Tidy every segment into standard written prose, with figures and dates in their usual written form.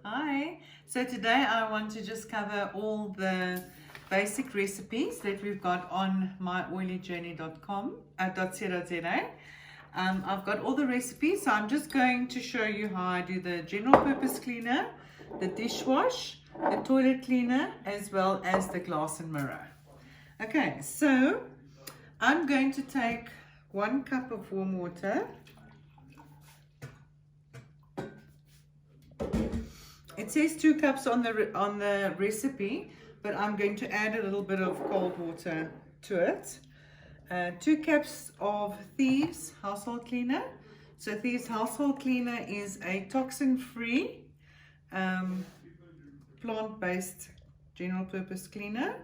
Hi, so today I want to just cover all the basic recipes that we've got on myoilyjourney.com .co.za. I've got all the recipes, so I'm just going to show you how I do the general purpose cleaner, the dishwash, the toilet cleaner, as well as the glass and mirror. Okay, so I'm going to take 1 cup of warm water. It says 2 cups on the recipe, but I'm going to add a little bit of cold water to it. 2 cups of Thieves household cleaner. So Thieves household cleaner is a toxin-free, plant-based general purpose cleaner,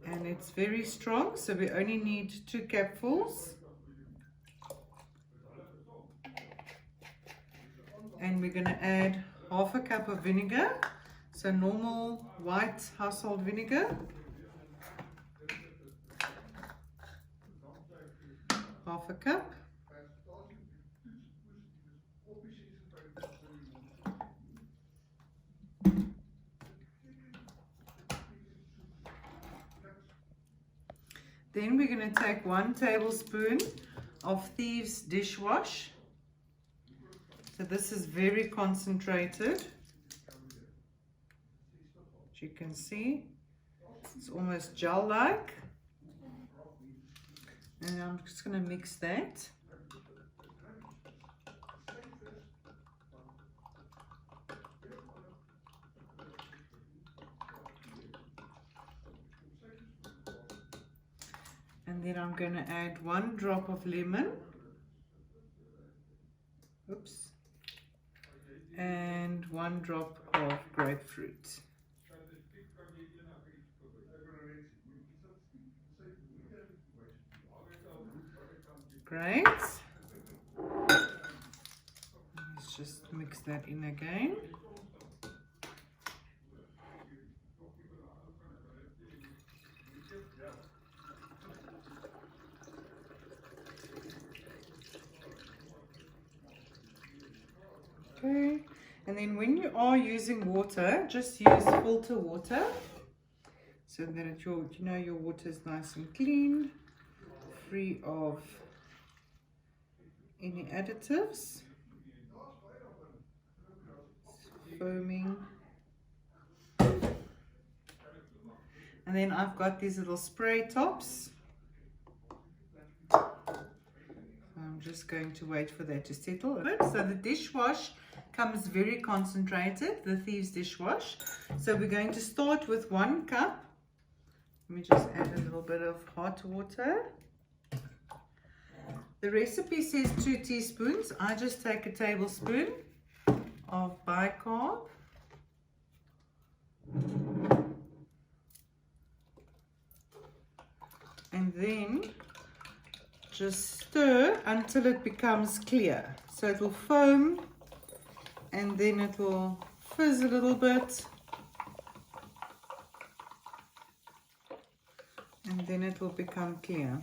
and it's very strong. So we only need 2 cupfuls, and we're going to add half a cup of vinegar, so normal white household vinegar, half a cup, then we're going to take 1 tablespoon of Thieves Dishwash. So this is very concentrated. As you can see, it's almost gel-like. And I'm just going to mix that. And then I'm going to add 1 drop of lemon. Oops. And 1 drop of grapefruit. Great. Let's just mix that in again. Okay, and then when you are using water, just use filter water so that your water is nice and clean, free of any additives, foaming. And then I've got these little spray tops. I'm just going to wait for that to settle. So the dishwash comes very concentrated, the Thieves dishwash. So we're going to start with 1 cup. Let me just add a little bit of hot water. The recipe says 2 teaspoons. I just take a tablespoon of bicarb. And then just stir until it becomes clear. So it will foam and then it will fizz a little bit. And then it will become clear.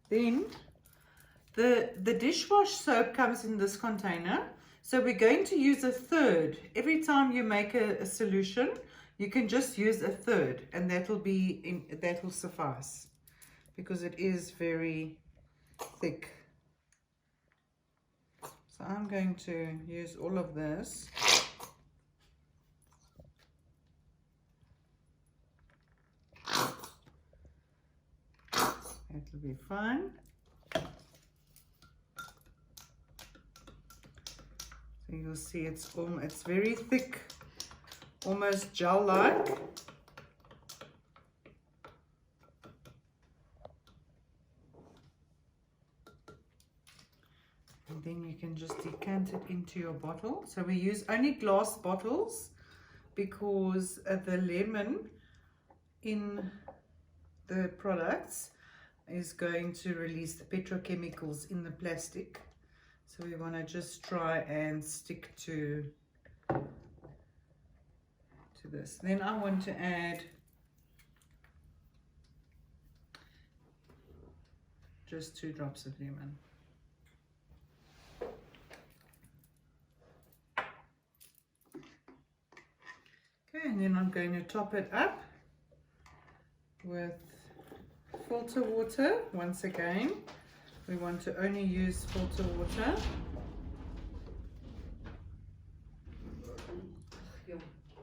Then the dishwash soap comes in this container. So we're going to use 1/3. Every time you make a solution, you can just use 1/3, and that will suffice because it is very thick. So I'm going to use all of this. That will be fine. So you'll see it's very thick, almost gel-like. And then you can just decant it into your bottle. So we use only glass bottles because the lemon in the products is going to release the petrochemicals in the plastic. So we want to just try and stick to to this. Then I want to add just 2 drops of lemon. Okay, and then I'm going to top it up with filter water. Once again, we want to only use filter water.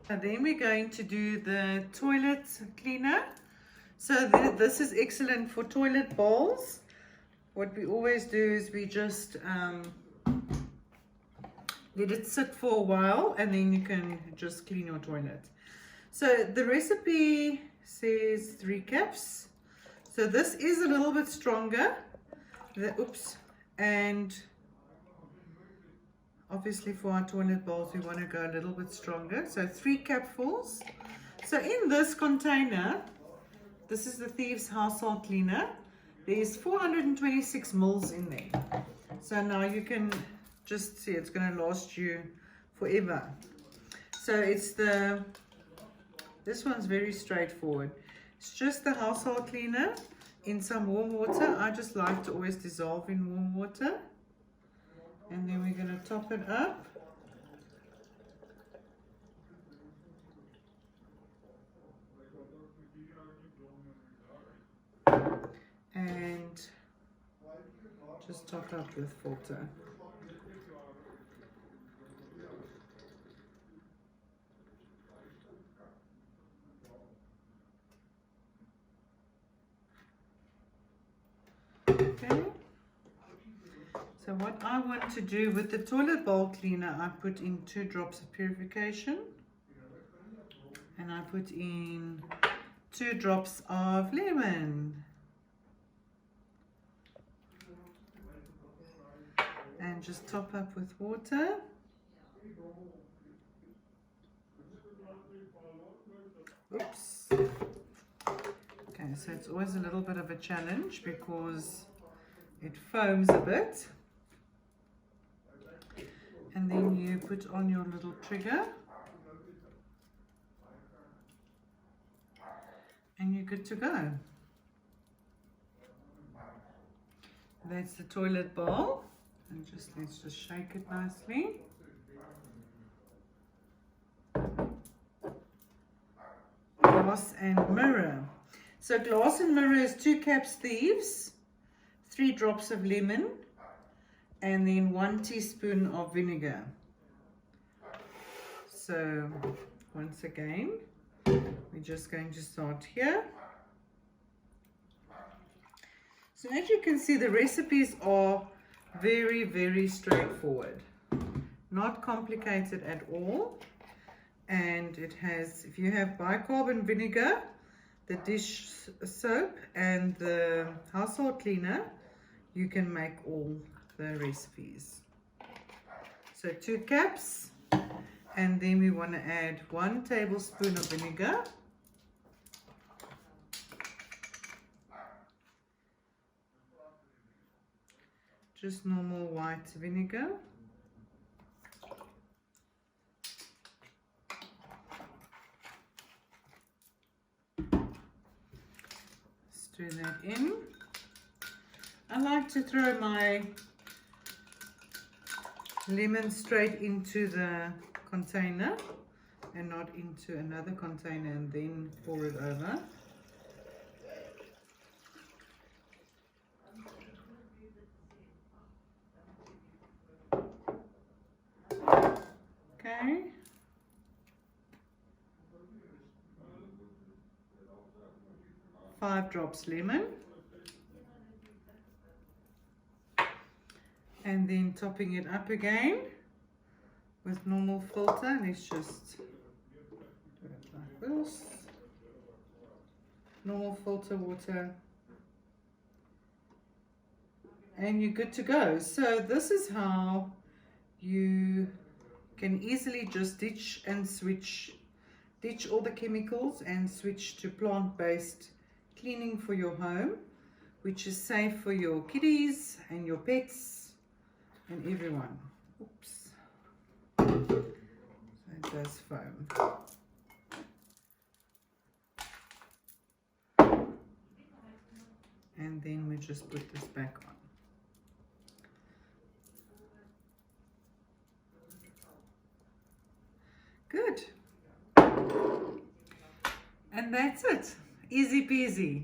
And then we're going to do the toilet cleaner. So this is excellent for toilet bowls. What we always do is we just let it sit for a while, and then you can just clean your toilet. So the recipe says 3 cups. So this is a little bit stronger. And obviously for our toilet bowls we want to go a little bit stronger. So 3 cupfuls. So in this container, this is the Thieves household cleaner. There's 426 mils in there. So now you can just see it's going to last you forever. So it's this one's very straightforward. It's just the household cleaner in some warm water. I just like to always dissolve in warm water. And then we're going to top it up. And just top up with filter. Okay. So what I want to do with the toilet bowl cleaner, I put in 2 drops of purification. And I put in 2 drops of lemon. And just top up with water. Oops. Okay, so it's always a little bit of a challenge because it foams a bit. And then you put on your little trigger. And you're good to go. That's the toilet bowl. And let's just shake it nicely. Glass and mirror. So glass and mirror is 2 cups Thieves, 3 drops of lemon, and then 1 teaspoon of vinegar. So once again, we're just going to start here. So as you can see, the recipes are very, very straightforward, not complicated at all. And it has, if you have bicarb and vinegar, the dish soap and the household cleaner, you can make all the recipes. So 2 cups, and then we want to add 1 tablespoon of vinegar. Just normal white vinegar. Stir that in. I like to throw my lemon straight into the container and not into another container and then pour it over. Okay. Five drops lemon. And then topping it up again with normal filter. Let's just do it like this. Normal filter water. And you're good to go. So this is how you can easily just ditch all the chemicals and switch to plant-based cleaning for your home, which is safe for your kiddies and your pets and everyone. Oops. So it does foam. And then we just put this back on. Good. And that's it. Easy peasy.